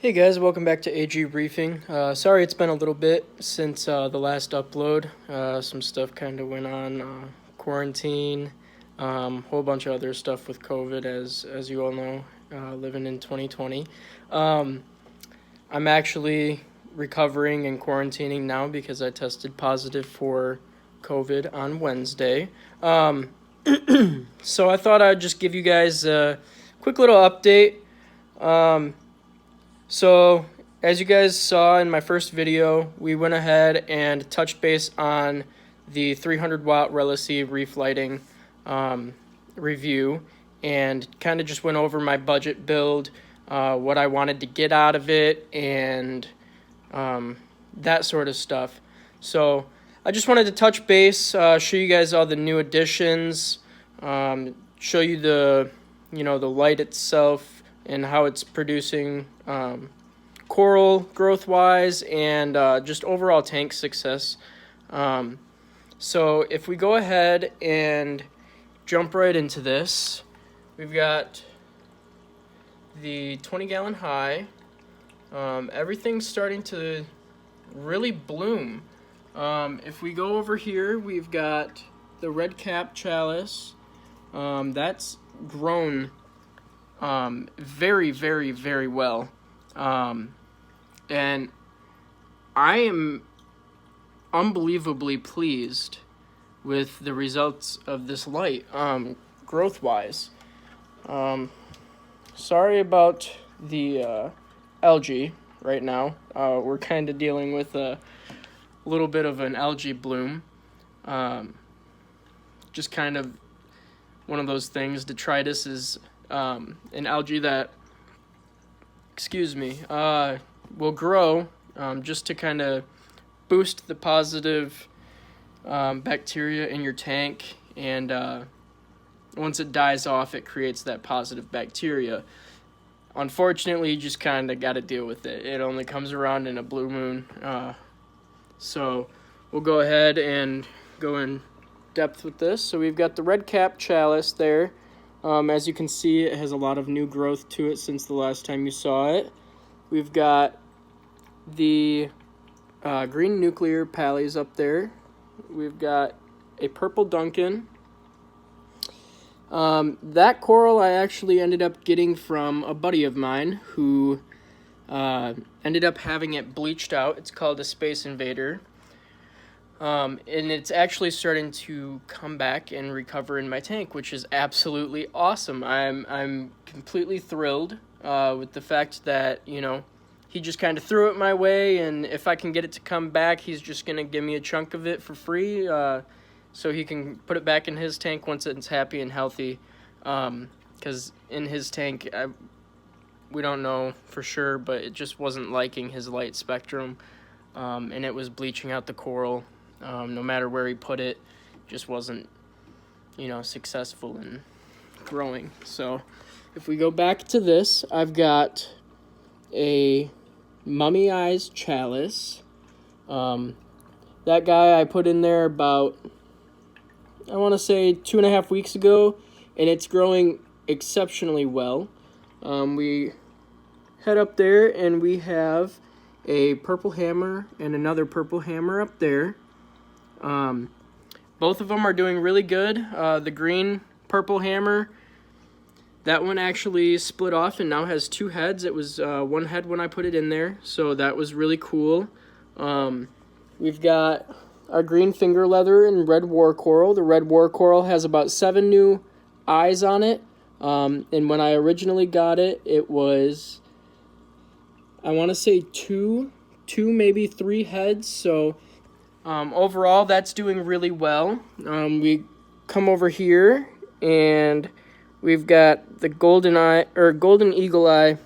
Hey guys, welcome back to AG Briefing. Sorry it's been a little bit since the last upload. Some stuff kind of went on, quarantine, whole bunch of other stuff with COVID, as you all know, living in 2020. I'm actually recovering and quarantining now because I tested positive for COVID on Wednesday. So I thought I'd just give you guys a quick little update. So, as you guys saw in my first video, we went ahead and touched base on the 300 watt Relisea reef lighting review and kind of just went over my budget build, what I wanted to get out of it, and that sort of stuff. So, I just wanted to touch base, show you guys all the new additions, show you the light itself and how it's producing coral growth wise and just overall tank success. So if we go ahead and jump right into this, we've got the 20-gallon high. Everything's starting to really bloom. If we go over here, we've got the red cap chalice. That's grown very, very, very well. And I am unbelievably pleased with the results of this light, growth-wise. Sorry about the algae right now. We're kind of dealing with a little bit of an algae bloom. Just kind of one of those things. Detritus is an algae that, will grow just to kind of boost the positive bacteria in your tank, and once it dies off, it creates that positive bacteria. Unfortunately, you just kind of got to deal with it. It only comes around in a blue moon. So we'll go ahead and go in depth with this. So we've got the red cap chalice there. As you can see, it has a lot of new growth to it since the last time you saw it. We've got the green nuclear pallies up there. We've got a purple Duncan. That coral I actually ended up getting from a buddy of mine who ended up having it bleached out. It's called a Space Invader. And it's actually starting to come back and recover in my tank, which is absolutely awesome. I'm completely thrilled with the fact that, he just kind of threw it my way, and if I can get it to come back, he's just going to give me a chunk of it for free, so he can put it back in his tank once it's happy and healthy, because in his tank, we don't know for sure, but it just wasn't liking his light spectrum, and it was bleaching out the coral. No matter where he put it, just wasn't, successful in growing. So if we go back to this, I've got a Mummy Eyes chalice. That guy I put in there about, I want to say 2.5 weeks ago, and it's growing exceptionally well. We head up there and we have a purple hammer and another purple hammer up there. Both of them are doing really good. The green purple hammer, that one actually split off and now has 2 heads. It was one head when I put it in there, so that was really cool. We've got our green finger leather and red war coral. The red war coral has about 7 new eyes on it. And when I originally got it, it was, I want to say 2, maybe 3 heads. So overall, that's doing really well. We come over here and we've got the golden eagle eye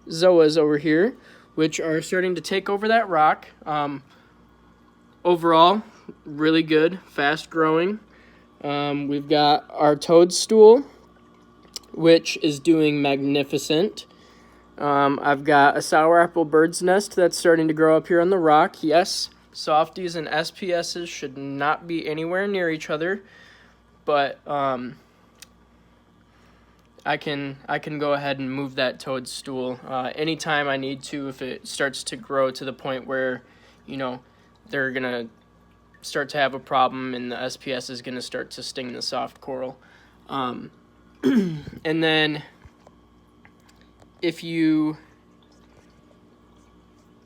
zoas over here, which are starting to take over that rock. Overall, really good, fast growing. We've got our toadstool, which is doing magnificent. I've got a sour apple bird's nest that's starting to grow up here on the rock. Yes, softies and SPSs should not be anywhere near each other, but I can go ahead and move that toadstool anytime I need to if it starts to grow to the point where, you know, they're gonna start to have a problem and the SPS is gonna start to sting the soft coral. And then if you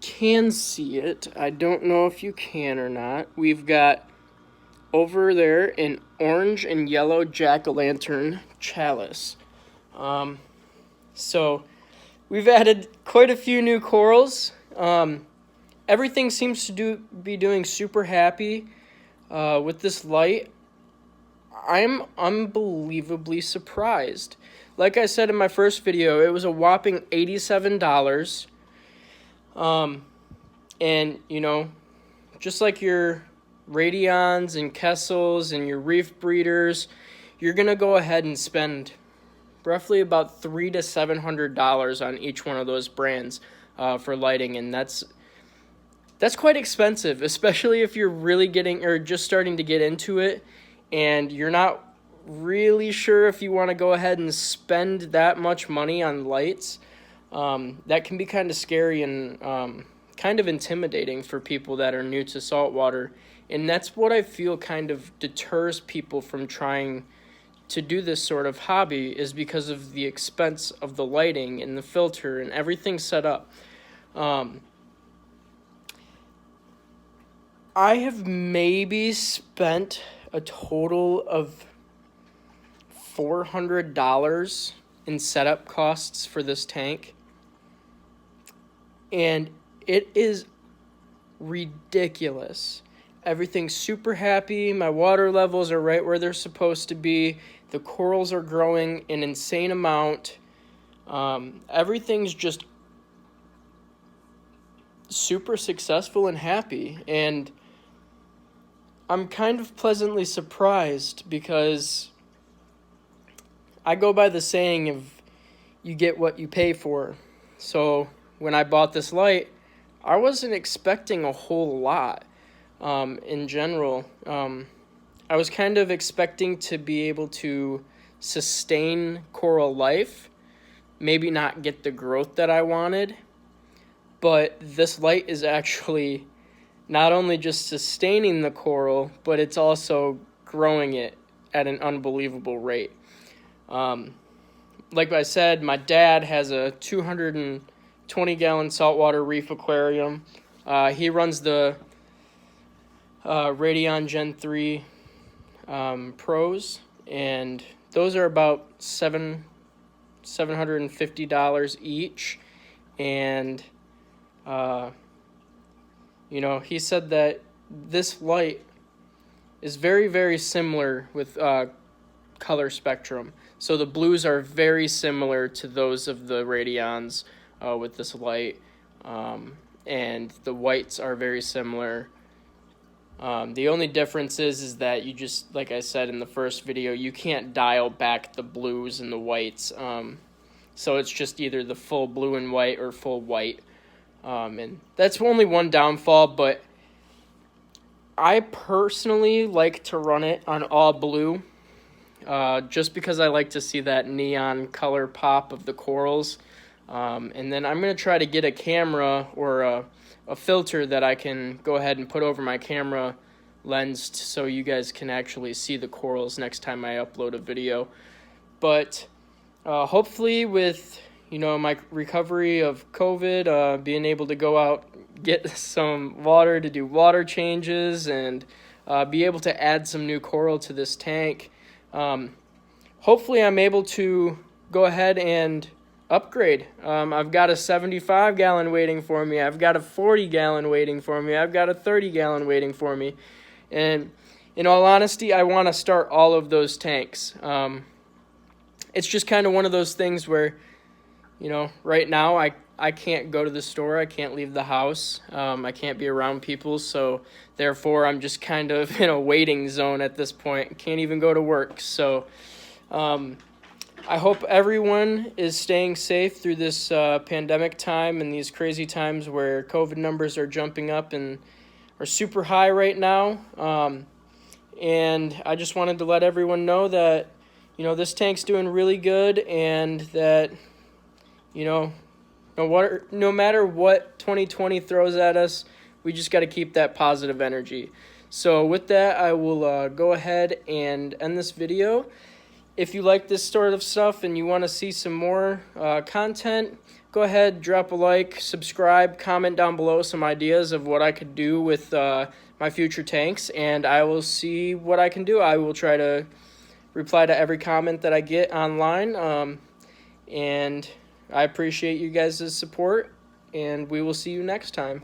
can see it, I don't know if you can or not, we've got over there an orange and yellow jack-o'-lantern chalice. So we've added quite a few new corals. Everything seems to be doing super happy with this light. I'm unbelievably surprised. Like I said in my first video, it was a whopping $87. And, you know, just like your Radions and Kessels and your Reef Breeders, you're going to go ahead and spend roughly about $300 to $700 on each one of those brands for lighting, and that's quite expensive, especially if you're really getting or just starting to get into it and you're not really sure if you want to go ahead and spend that much money on lights. That can be kind of scary and kind of intimidating for people that are new to saltwater, and that's what I feel kind of deters people from trying to do this sort of hobby, is because of the expense of the lighting and the filter and everything set up. I have maybe spent a total of $400 in setup costs for this tank, and it is ridiculous. Everything's super happy. My water levels are right where they're supposed to be. The corals are growing an insane amount. Everything's just super successful and happy. And I'm kind of pleasantly surprised because I go by the saying of you get what you pay for. So when I bought this light, I wasn't expecting a whole lot. In general, I was kind of expecting to be able to sustain coral life, maybe not get the growth that I wanted, but this light is actually not only just sustaining the coral, but it's also growing it at an unbelievable rate. Like I said, my dad has a 220-gallon saltwater reef aquarium. He runs the Radion Gen 3 Pros, and those are about $750 each. And you know, he said that this light is very, very similar with color spectrum. So the blues are very similar to those of the Radions with this light, and the whites are very similar. The only difference is that you just, like I said in the first video, you can't dial back the blues and the whites. So it's just either the full blue and white or full white. And that's only one downfall, but I personally like to run it on all blue, just because I like to see that neon color pop of the corals. And then I'm going to try to get a camera or a filter that I can go ahead and put over my camera lens so you guys can actually see the corals next time I upload a video. But hopefully with, you know, my recovery of COVID, being able to go out, get some water to do water changes, and be able to add some new coral to this tank, hopefully I'm able to go ahead and upgrade. I've got a 75-gallon waiting for me. I've got a 40-gallon waiting for me. I've got a 30-gallon waiting for me. And in all honesty, I want to start all of those tanks. It's just kind of one of those things where, you know, right now I can't go to the store. I can't leave the house. I can't be around people. So therefore, I'm just kind of in a waiting zone at this point. Can't even go to work. So I hope everyone is staying safe through this pandemic time and these crazy times where COVID numbers are jumping up and are super high right now. And I just wanted to let everyone know that, this tank's doing really good, and that, no matter what 2020 throws at us, we just got to keep that positive energy. So with that, I will go ahead and end this video. If you like this sort of stuff and you want to see some more content, go ahead, drop a like, subscribe, comment down below some ideas of what I could do with my future tanks, and I will see what I can do. I will try to reply to every comment that I get online, and I appreciate you guys' support, and we will see you next time.